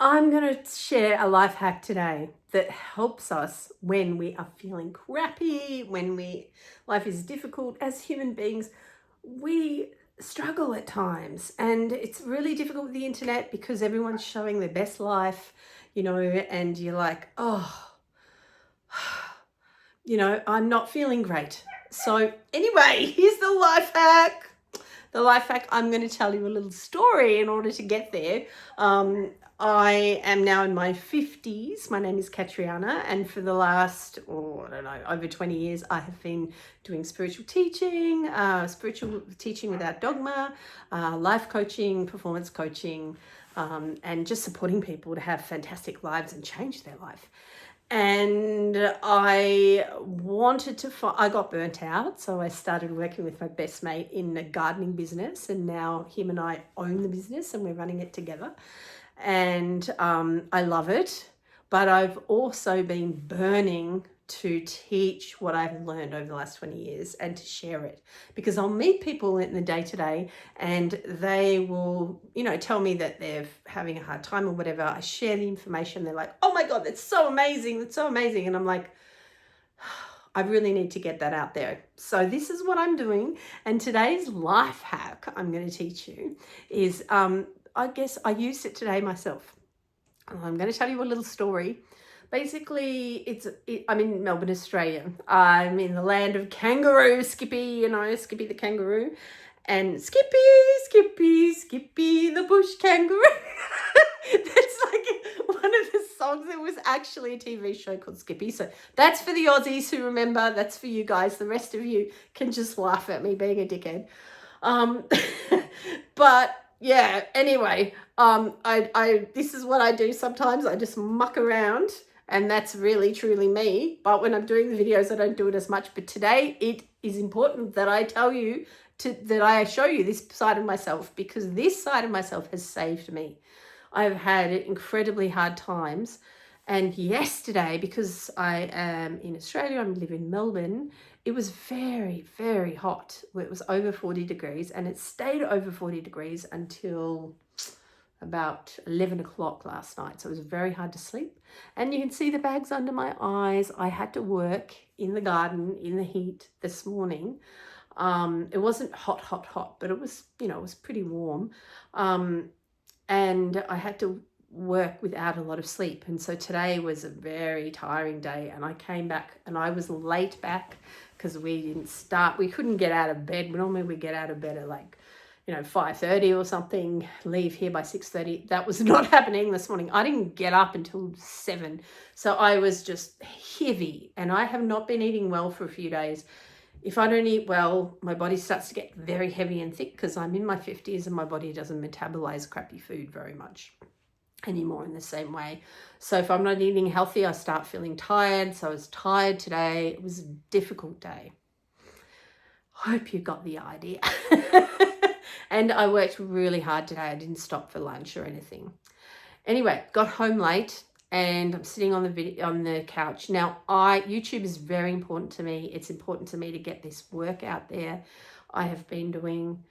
I'm going to share a life hack today that helps us when we are feeling crappy, when life is difficult. As human beings, we struggle at times, and it's really difficult with the internet because everyone's showing their best life, and you're like, oh, I'm not feeling great. So anyway, here's the life hack. The life hack, I'm going to tell you a little story in order to get there. I am now in my 50s. My name is Catriona, and for the last, over 20 years, I have been doing spiritual teaching without dogma, life coaching, performance coaching, and just supporting people to have fantastic lives and change their life. And I got burnt out, so I started working with my best mate in a gardening business, and now him and I own the business and we're running it together. And I love it, but I've also been burning to teach what I've learned over the last 20 years and to share it, because I'll meet people in the day-to-day and they will, tell me that they're having a hard time or whatever. I share the information. They're like, oh my God, that's so amazing. That's so amazing. And I'm like, I really need to get that out there. So this is what I'm doing. And today's life hack I'm going to teach you is, I guess I used it today myself. I'm going to tell you a little story. Basically, I'm in Melbourne, Australia. I'm in the land of kangaroo, Skippy, Skippy the kangaroo. And Skippy, Skippy, Skippy the bush kangaroo. That's like one of the songs. It was actually a TV show called Skippy. So that's for the Aussies who remember. That's for you guys. The rest of you can just laugh at me being a dickhead. But yeah, anyway, this is what I do sometimes. I just muck around, and that's really truly me. But when I'm doing the videos, I don't do it as much. But today it is important that I tell you that I show you this side of myself, because this side of myself has saved me. I've had incredibly hard times. And yesterday, because I am in Australia, I live in Melbourne, it was very, very hot. It was over 40 degrees, and it stayed over 40 degrees until about 11 o'clock last night. So it was very hard to sleep. And you can see the bags under my eyes. I had to work in the garden in the heat this morning. It wasn't hot, but it was, it was pretty warm. And I had to work without a lot of sleep. And so today was a very tiring day, and I came back and I was late back because we couldn't get out of bed. Normally we get out of bed at 5:30 or something, leave here by 6:30. That was not happening this morning. I didn't get up until 7. So I was just heavy, and I have not been eating well for a few days. If I don't eat well, my body starts to get very heavy and thick because I'm in my 50s and my body doesn't metabolize crappy food very much anymore in the same way. So if I'm not eating healthy, I start feeling tired. So I was tired today. It was a difficult day. Hope you got the idea. And I worked really hard today. I didn't stop for lunch or anything. Anyway, got home late and I'm sitting on the couch. Now, YouTube is very important to me. It's important to me to get this work out there. I have been doing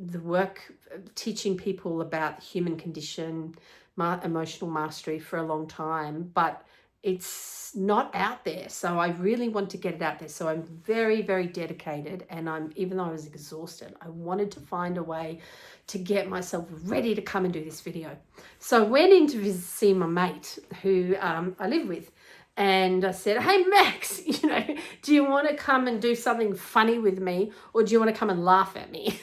the work teaching people about the human condition, emotional mastery for a long time, but it's not out there. So I really want to get it out there. So I'm very, very dedicated, and even though I was exhausted, I wanted to find a way to get myself ready to come and do this video. So I went in to see my mate who I live with, and I said, hey, Max, do you want to come and do something funny with me, or do you want to come and laugh at me?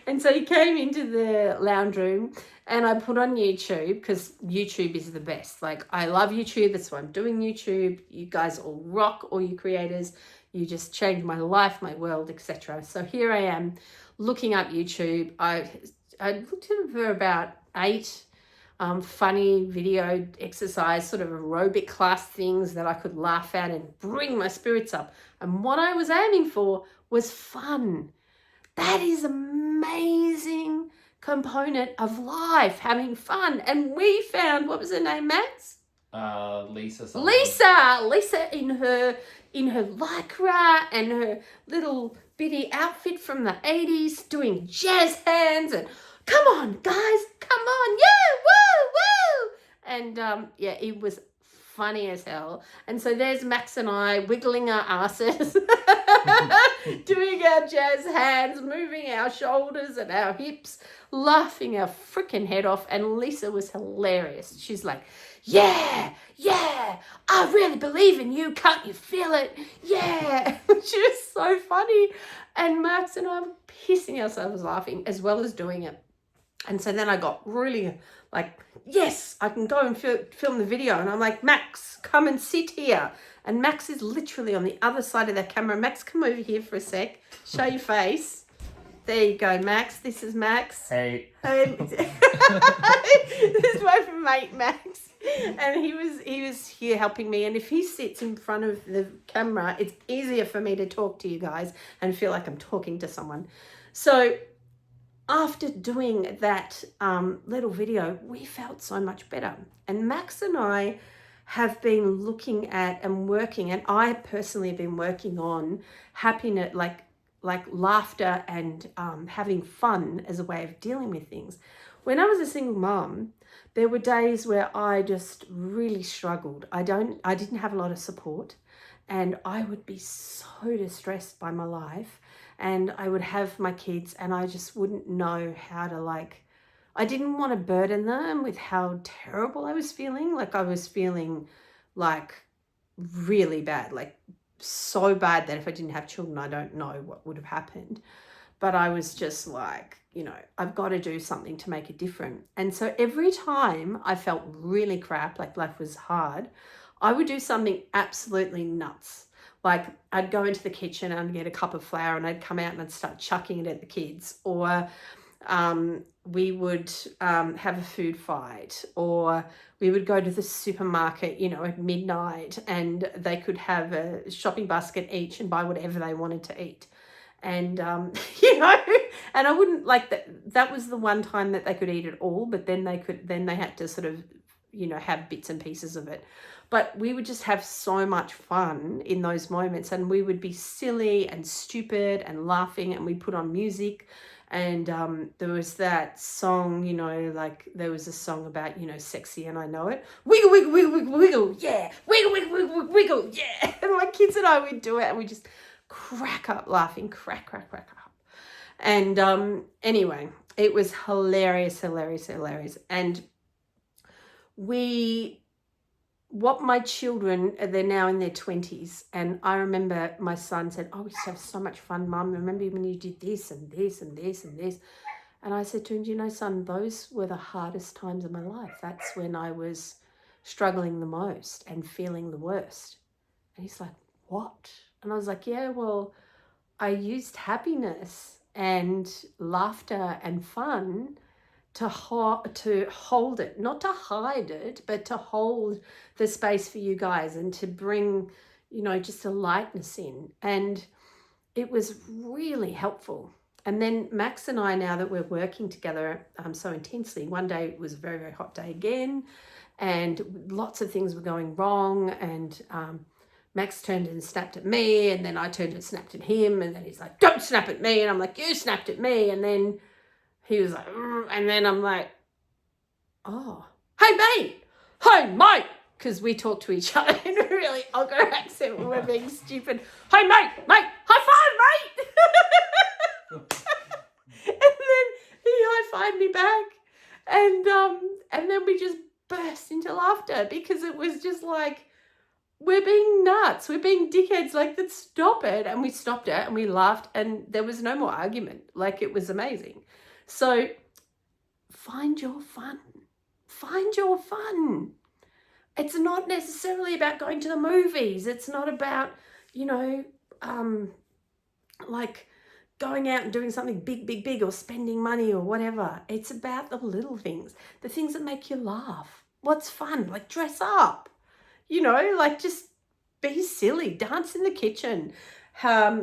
And so he came into the lounge room, and I put on YouTube because YouTube is the best. Like, I love YouTube. That's why I'm doing YouTube. You guys all rock, all you creators. You just changed my life, my world, etc. So here I am looking up YouTube. I looked at it for about 8 funny video exercise, sort of aerobic class things that I could laugh at and bring my spirits up. And what I was aiming for was fun. That is amazing component of life, having fun. And we found, what was her name, Max? Lisa something. Lisa in her lycra and her little bitty outfit from the 80s, doing jazz hands and come on, guys, come on, yeah, woo! And yeah, it was funny as hell. And so there's Max and I wiggling our asses, doing our jazz hands, moving our shoulders and our hips, laughing our freaking head off. And Lisa was hilarious. She's like, yeah, I really believe in you. Can't you feel it? Yeah. She was so funny. And Max and I were pissing ourselves laughing as well as doing it. And so then I got really like, yes, I can go and film the video. And I'm like, Max, come and sit here. And Max is literally on the other side of the camera. Max, come over here for a sec. Show your face. There you go, Max. This is Max. Hey. This is my mate, Max. And he was here helping me. And if he sits in front of the camera, it's easier for me to talk to you guys and feel like I'm talking to someone. So after doing that little video, we felt so much better. And Max and I have been looking at and working, and I personally have been working on happiness, like laughter and having fun as a way of dealing with things. When I was a single mom, there were days where I just really struggled. I didn't have a lot of support, and I would be so distressed by my life. And I would have my kids and I just wouldn't know how to I didn't want to burden them with how terrible I was feeling. Like I was feeling like really bad, like so bad that if I didn't have children, I don't know what would have happened. But I was just like, I've got to do something to make it different. And so every time I felt really crap, like life was hard, I would do something absolutely nuts. Like I'd go into the kitchen and I'd get a cup of flour and I'd come out and I'd start chucking it at the kids. Or we would have a food fight, or we would go to the supermarket, at midnight, and they could have a shopping basket each and buy whatever they wanted to eat. And, and I wouldn't that was the one time that they could eat it all, but then they had to sort of, have bits and pieces of it. But we would just have so much fun in those moments, and we would be silly and stupid and laughing, and we put on music. And there was that song, there was a song about, sexy and I know it. Wiggle, wiggle, wiggle, wiggle, wiggle, yeah. Wiggle, wiggle, wiggle, wiggle, wiggle, yeah. And my kids and I would do it, and we just crack up laughing, crack up. And anyway, it was hilarious. And what my children, they're now in their 20s, and I remember my son said, we used to have so much fun, Mum. Remember when you did this and this and this and this? And I said to him, son, those were the hardest times of my life. That's when I was struggling the most and feeling the worst. And he's like, what? And I was like, yeah, well, I used happiness and laughter and fun to hold it, not to hide it, but to hold the space for you guys and to bring, just a lightness in. And it was really helpful. And then Max and I, now that we're working together so intensely, one day it was a very, very hot day again, and lots of things were going wrong, and Max turned and snapped at me, and then I turned and snapped at him, and then he's like, don't snap at me, and I'm like, you snapped at me, and then he was like, and then I'm like, oh, hey mate, because we talk to each other in a really ogre accent when we're being stupid. Hey mate, high five, mate. And then he high-fived me back, and then we just burst into laughter because it was just like, we're being nuts, we're being dickheads, let's stop it. And we stopped it and we laughed, and there was no more argument. It was amazing. So find your fun. It's not necessarily about going to the movies. It's not about, going out and doing something big, or spending money or whatever. It's about the little things, the things that make you laugh. What's fun? Dress up, just be silly, dance in the kitchen,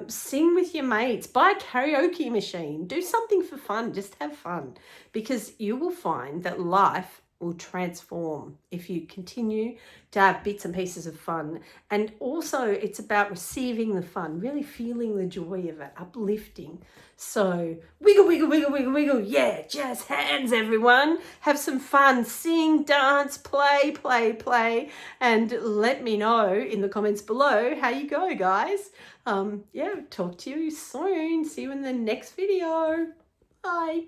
sing with your mates, buy a karaoke machine, do something for fun, just have fun, because you will find that life will transform if you continue to have bits and pieces of fun. And also it's about receiving the fun, really feeling the joy of it, uplifting. So wiggle, wiggle, wiggle, wiggle, wiggle. Yeah, jazz hands, everyone. Have some fun. Sing, dance, play, play, play. And let me know in the comments below how you go, guys. Yeah, talk to you soon. See you in the next video. Bye.